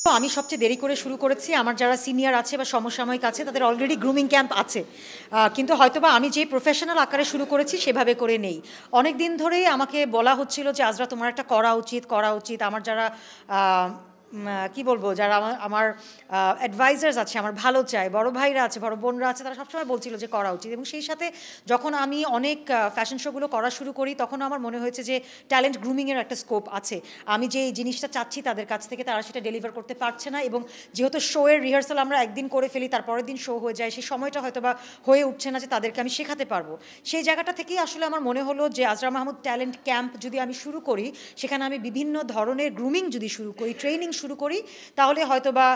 তো আমি সবচেয়ে দেরি করে শুরু করেছি। আমার যারা সিনিয়র আছে বা সমসাময়িক আছে তাদের অলরেডি গ্রুমিং ক্যাম্প আছে, কিন্তু হয়তোবা আমি যে প্রফেশনাল আকারে শুরু করেছি সেভাবে করে নেই। অনেক দিন ধরেই আমাকে বলা হচ্ছিল যে আজরা তোমার একটা করা উচিত। আমার যারা কি বলবো, যারা আমার অ্যাডভাইজার্স আছে, আমার ভালো চায়, বড় ভাইরা আছে, বড় বোনরা আছে, তারা সবসময় বলছিল যে করা উচিত। এবং সেই সাথে যখন আমি অনেক ফ্যাশন শোগুলো করা শুরু করি তখন আমার মনে হয়েছে যে ট্যালেন্ট গ্রুমিংয়ের একটা স্কোপ আছে। আমি যে জিনিসটা চাচ্ছি তাদের কাছ থেকে তারা সেটা ডেলিভার করতে পারছে না, এবং যেহেতু শোয়ের রিহার্সাল আমরা একদিন করে ফেলি, তারপরের দিন শো হয়ে যায়, সেই সময়টা হয়তো বা হয়ে উঠছে না যে তাদেরকে আমি শেখাতে পারবো। সেই জায়গাটা থেকেই আসলে আমার মনে হলো যে আজরা মাহমুদ ট্যালেন্ট ক্যাম্প যদি আমি শুরু করি, সেখানে আমি বিভিন্ন ধরনের গ্রুমিং যদি শুরু করি, ট্রেনিং শুরু করি, তাহলে হয়তো বা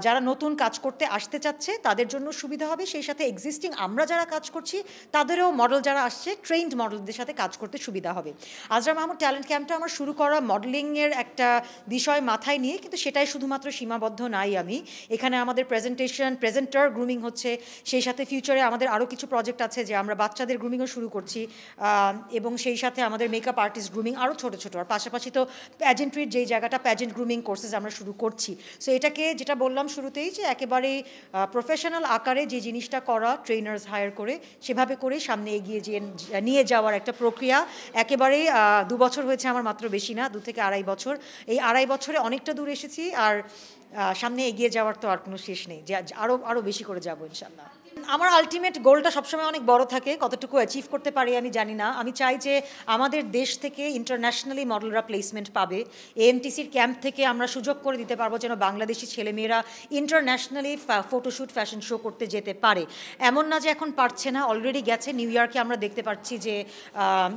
যারা নতুন কাজ করতে আসতে চাচ্ছে তাদের জন্য সুবিধা হবে। সেই সাথে এক্সিস্টিং আমরা যারা কাজ করছি তাদেরও মডেল যারা আসছে ট্রেন্ড মডেলদের সাথে কাজ করতে সুবিধা হবে। আজরা মাহমুদ ট্যালেন্ট ক্যাম্পটা আমার শুরু করা মডেলিংয়ের একটা বিষয় মাথায় নিয়ে, কিন্তু সেটাই শুধুমাত্র সীমাবদ্ধ নাই। আমি এখানে আমাদের প্রেজেন্টার গ্রুমিং হচ্ছে, সেই সাথে ফিউচারে আমাদের আরও কিছু প্রজেক্ট আছে যে আমরা বাচ্চাদের গ্রুমিংও শুরু করছি, এবং সেই সাথে আমাদের মেকআপ আর্টিস্ট গ্রুমিং আরও ছোটো ছোটো, আর পাশাপাশি তো প্যাজেন্ট্রির যেই জায়গাটা, প্যাজেন্ট গ্রুমিং কোর্সেস আমরা শুরু করছি। সো এটাকে যেটা বললাম শুরুতেই যে একেবারেই প্রফেশনাল আকারে যে জিনিসটা করা, ট্রেনার্স হায়ার করে সেভাবে করে সামনে এগিয়ে নিয়ে যাওয়ার একটা প্রক্রিয়া। একেবারেই 2 বছর হয়েছে আমার, মাত্র বেশি না, 2 থেকে আড়াই বছর। এই আড়াই বছরে অনেকটা দূর এসেছি, আর সামনে এগিয়ে যাওয়ার তো আর কোনো শেষ নেই, যে আরও বেশি করে যাবো ইনশাল্লাহ। আমার আলটিমেট গোলটা সবসময় অনেক বড় থাকে, কতটুকু অ্যাচিভ করতে পারি আমি জানি না। আমি চাই যে আমাদের দেশ থেকে ইন্টারন্যাশনালি মডেলরা প্লেসমেন্ট পাবে, এএমটিসির ক্যাম্প থেকে আমরা সুযোগ করে দিতে পারবো যেন বাংলাদেশি ছেলেমেয়েরা ইন্টারন্যাশনালি ফটোশ্যুট, ফ্যাশন শো করতে যেতে পারে। এমন না যে এখন পারছে না, অলরেডি গেছে। নিউ ইয়র্কে আমরা দেখতে পাচ্ছি যে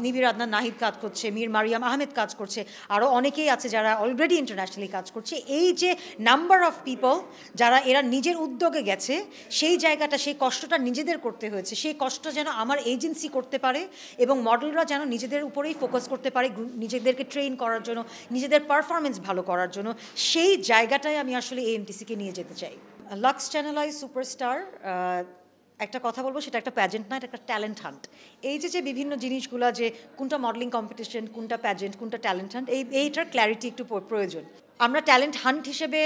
নিবির আদনান নাহিদ কাজ করছে, মীর মারিয়াম আহমেদ কাজ করছে, আরও অনেকেই আছে যারা অলরেডি ইন্টারন্যাশনালি কাজ করছে। এই যে নাম্বার অফ পিপল যারা এরা নিজের উদ্যোগে গেছে, সেই জায়গাটা, সেই কষ্টটা নিজেদের করতে হয়েছে, সেই কষ্ট যেন আমার এজেন্সি করতে পারে, এবং মডেলরা যেন নিজেদের উপরেই ফোকাস করতে পারে নিজেদেরকে ট্রেন করার জন্য, নিজেদের পারফরমেন্স ভালো করার জন্য। সেই জায়গাটায় আমি আসলে এএমটিসিকে নিয়ে যেতে চাই। লাক্স চ্যানেলাইজ সুপারস্টার, একটা কথা বলবো, সেটা একটা প্যাজেন্ট না, এটা একটা ট্যালেন্ট হান্ট। এই যে বিভিন্ন জিনিসগুলো, যে কোনটা মডেলিং কম্পিটিশন, কোনটা প্যাজেন্ট, কোনটা ট্যালেন্ট হান্ট, এইটার ক্ল্যারিটি একটু প্রয়োজন। আমরা ট্যালেন্ট হান্ট হিসেবে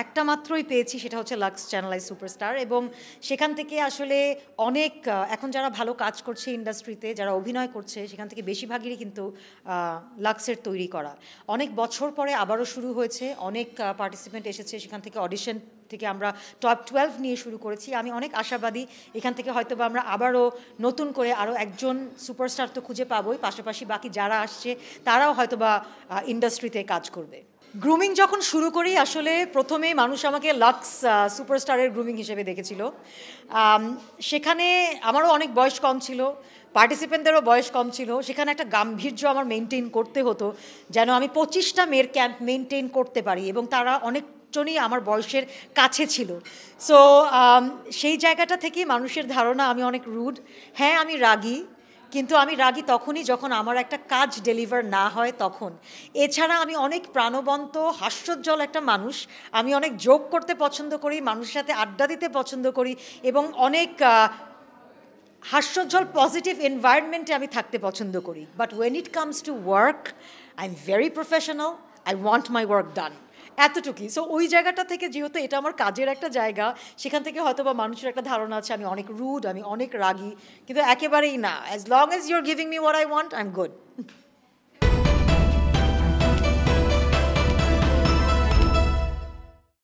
একটা মাত্রই পেয়েছি, সেটা হচ্ছে লাক্স চ্যানেলাইজ সুপারস্টার, এবং সেখান থেকে আসলে অনেক এখন যারা ভালো কাজ করছে ইন্ডাস্ট্রিতে, যারা অভিনয় করছে, সেখান থেকে বেশিরভাগেরই কিন্তু লাক্সের তৈরি করা। অনেক বছর পরে আবারও শুরু হয়েছে, অনেক পার্টিসিপেন্ট এসেছে, সেখান থেকে অডিশন থেকে আমরা টপ 12 নিয়ে শুরু করেছি। আমি অনেক আশাবাদী এখান থেকে হয়তো বা আমরা আবারও নতুন করে আরও একজন সুপারস্টার তো খুঁজে পাবোই, পাশাপাশি বাকি যারা আসছে তারাও হয়তো বা ইন্ডাস্ট্রিতে কাজ করবে। গ্রুমিং যখন শুরু করি, আসলে প্রথমে মানুষ আমাকে লাক্স সুপারস্টারের গ্রুমিং হিসেবে দেখেছিল। সেখানে আমারও অনেক বয়স কম ছিল, পার্টিসিপেন্টদেরও বয়স কম ছিল। সেখানে একটা গাম্ভীর্য আমার মেনটেন করতে হতো যেন আমি 25টা মেয়ের ক্যাম্প মেনটেন করতে পারি, এবং তারা অনেকজনই আমার বয়সের কাছে ছিল। সো সেই জায়গাটা থেকে মানুষের ধারণা আমি অনেক রুড। হ্যাঁ, আমি রাগী, কিন্তু আমি রাগী তখনই যখন আমার একটা কাজ ডেলিভার না হয় তখন। এছাড়া আমি অনেক প্রাণবন্ত, হাস্যোজ্জ্বল একটা মানুষ। আমি অনেক জোক করতে পছন্দ করি, মানুষের সাথে আড্ডা দিতে পছন্দ করি, এবং অনেক হাস্যোজ্জ্বল পজিটিভ এনভায়রনমেন্টে আমি থাকতে পছন্দ করি। But when it comes to work, I am very professional, I want my work done, এতটুকুই। সো ওই জায়গাটা থেকে, যেহেতু এটা আমার কাজের একটা জায়গা, সেখান থেকে হয়তো বা মানুষের একটা ধারণা আছে আমি অনেক রুড, আমি অনেক রাগী, কিন্তু একেবারেই না। As long as you are giving me what I want, I am good.